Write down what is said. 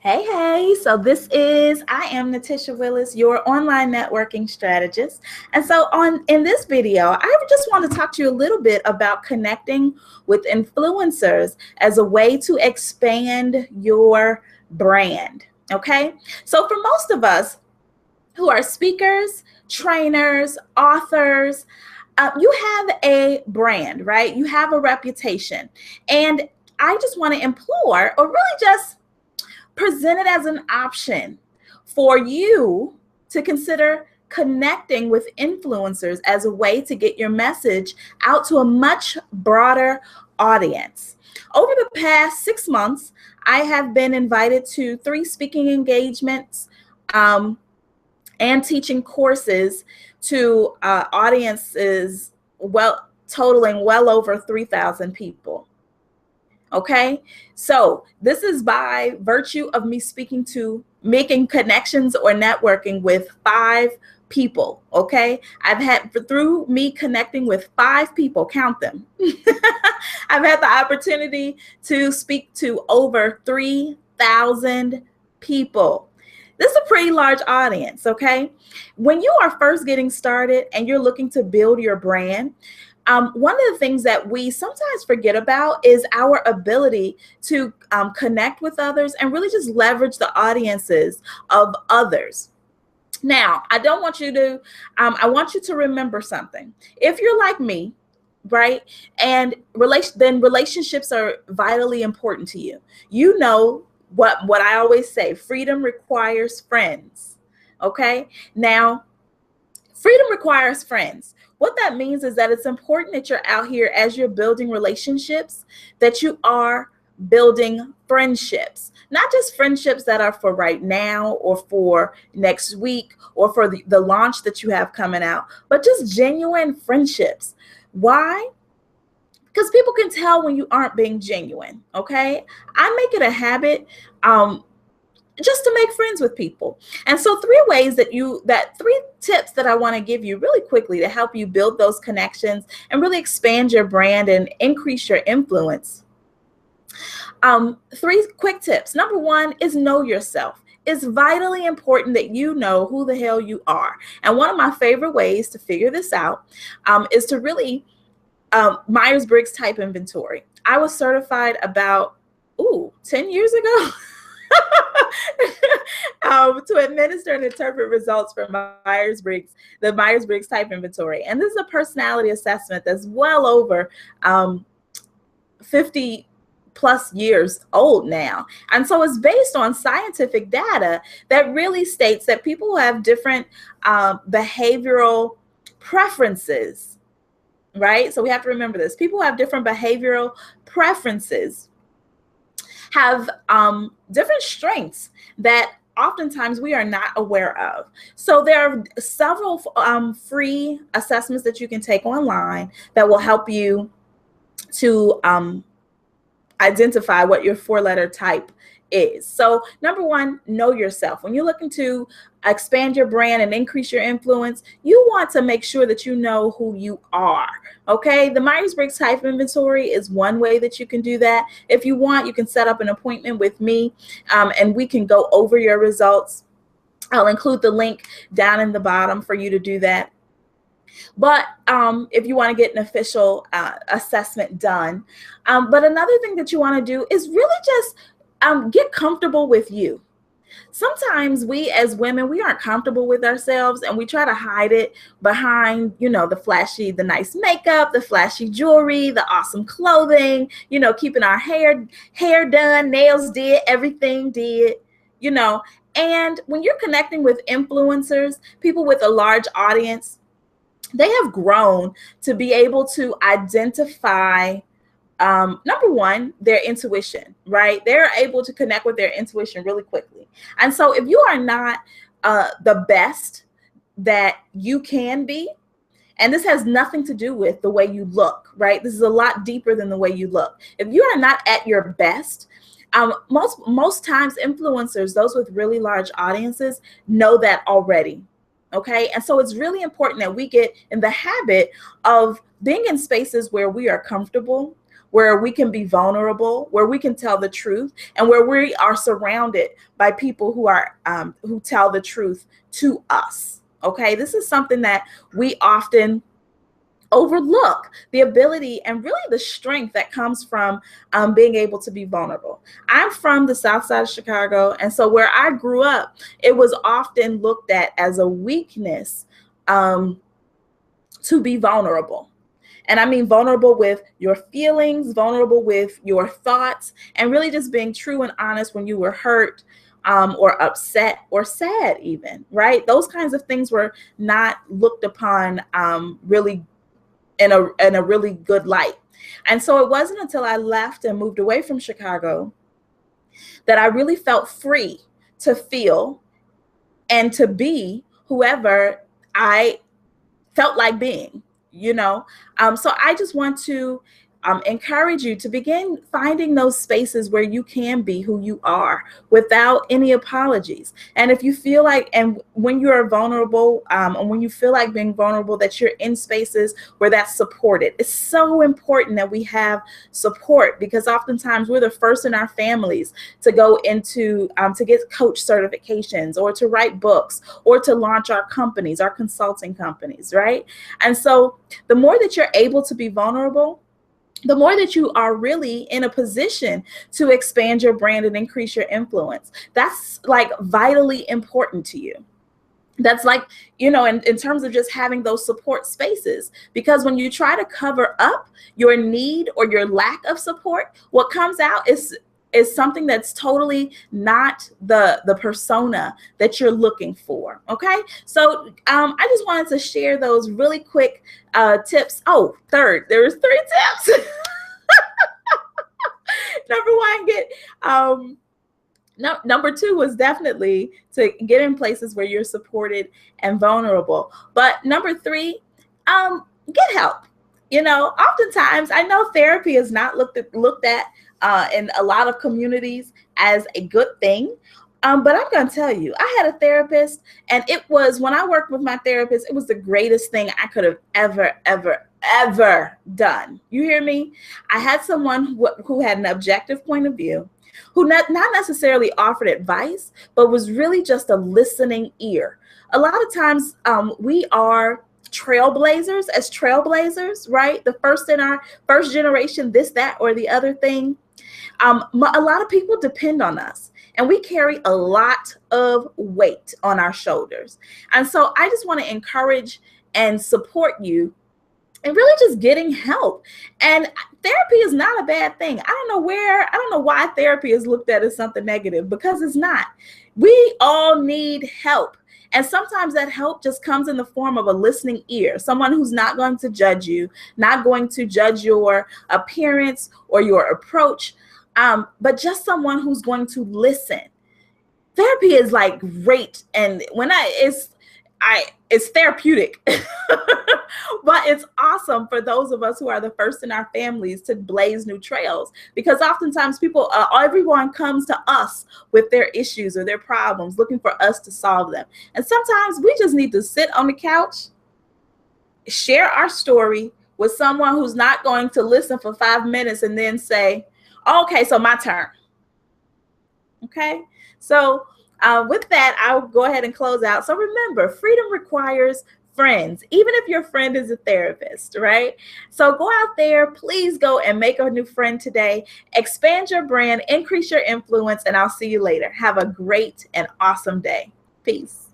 Hey, so I am Natisha Willis, your online networking strategist. And so in this video, I just want to talk to you a little bit about connecting with influencers as a way to expand your brand. Okay. So for most of us who are speakers, trainers, authors, you have a brand, right? You have a reputation. And I just want to implore, or really just present it as an option for you to consider connecting with influencers as a way to get your message out to a much broader audience. Over the past 6 months, I have been invited to 3 speaking engagements and teaching courses to audiences totaling well over 3,000 people. Okay, so this is by virtue of me making connections or networking with 5 people. Okay, through me connecting with 5 people, count them. I've had the opportunity to speak to over 3,000 people. This is a pretty large audience. Okay, when you are first getting started and you're looking to build your brand, one of the things that we sometimes forget about is our ability to connect with others and really just leverage the audiences of others. Now, I want you to remember something. If you're like me, right, and relationships are vitally important to you. You know what I always say, freedom requires friends. Okay, now freedom requires friends. What that means is that it's important that you're out here as you're building relationships, that you are building friendships, not just friendships that are for right now or for next week or for the launch that you have coming out, but just genuine friendships. Why? Because people can tell when you aren't being genuine. Okay, I make it a habit just to make friends with people. And so 3 tips that I want to give you really quickly to help you build those connections and really expand your brand and increase your influence. 3 quick tips. Number 1 is know yourself. It's vitally important that you know who the hell you are. And one of my favorite ways to figure this out is to really Myers-Briggs type inventory. I was certified about 10 years ago. To administer and interpret results from the Myers-Briggs type inventory. And this is a personality assessment that's well over 50 plus years old now. And so it's based on scientific data that really states that people have different behavioral preferences, right? So we have to remember this. People have different behavioral preferences, have different strengths that oftentimes we are not aware of. So there are several free assessments that you can take online that will help you to identify what your 4-letter type is. So number 1, know yourself. When you're looking to expand your brand and increase your influence, you want to make sure that you know who you are. Okay, the Myers-Briggs type inventory is one way that you can do that. If you want, you can set up an appointment with me and we can go over your results. I'll include the link down in the bottom for you to do that. But if you want to get an official assessment done. But another thing that you want to do is really just get comfortable with you. Sometimes we as women, we aren't comfortable with ourselves and we try to hide it behind, the nice makeup, the flashy jewelry, the awesome clothing, keeping our hair done, nails did, everything did, And when you're connecting with influencers, people with a large audience, they have grown to be able to identify number 1, their intuition, right? They're able to connect with their intuition really quickly. And so if you are not the best that you can be, and this has nothing to do with the way you look, right? This is a lot deeper than the way you look. If you are not at your best, most times influencers, those with really large audiences, know that already. Okay, and so it's really important that we get in the habit of being in spaces where we are comfortable, where we can be vulnerable, where we can tell the truth, and where we are surrounded by people who tell the truth to us. Okay, this is something that we often overlook, the ability and really the strength that comes from being able to be vulnerable. I'm from the South Side of Chicago, and so where I grew up, it was often looked at as a weakness to be vulnerable. And I mean vulnerable with your feelings, vulnerable with your thoughts, and really just being true and honest when you were hurt or upset or sad even, right? Those kinds of things were not looked upon really in a really good light. And so it wasn't until I left and moved away from Chicago that I really felt free to feel and to be whoever I felt like being, you know? So I just want to encourage you to begin finding those spaces where you can be who you are without any apologies. And if you feel like, and when you're vulnerable, and when you feel like being vulnerable, that you're in spaces where that's supported. It's so important that we have support, because oftentimes we're the first in our families to go into, to get coach certifications or to write books or to launch our companies, our consulting companies, right? And so the more that you're able to be vulnerable, the more that you are really in a position to expand your brand and increase your influence. That's like vitally important to you. That's like, you know, in terms of just having those support spaces, because when you try to cover up your need or your lack of support, what comes out is something that's totally not the persona that you're looking for. Okay, so I just wanted to share those really quick tips. Oh, third, there was 3 tips. Number 1, number 2 was definitely to get in places where you're supported and vulnerable. But number 3, get help. You know, oftentimes I know therapy is not looked at in a lot of communities as a good thing. But I'm going to tell you, I had a therapist, and it was, when I worked with my therapist, it was the greatest thing I could have ever done. You hear me? I had someone who had an objective point of view, who not necessarily offered advice, but was really just a listening ear. A lot of times we are trailblazers, right? The first in our first generation, this, that, or the other thing. A lot of people depend on us, and we carry a lot of weight on our shoulders. And so I just want to encourage and support you and really just getting help. And therapy is not a bad thing. I don't know why therapy is looked at as something negative, because it's not. We all need help. And sometimes that help just comes in the form of a listening ear, someone who's not going to judge you, not going to judge your appearance or your approach, but just someone who's going to listen. Therapy is like great, and it's therapeutic, but it's awesome for those of us who are the first in our families to blaze new trails, because oftentimes everyone comes to us with their issues or their problems, looking for us to solve them. And sometimes we just need to sit on the couch, share our story with someone who's not going to listen for 5 minutes and then say, okay, so my turn. Okay, so with that, I'll go ahead and close out. So remember, freedom requires friends, even if your friend is a therapist, right? So go out there, please go and make a new friend today, expand your brand, increase your influence, and I'll see you later. Have a great and awesome day. Peace.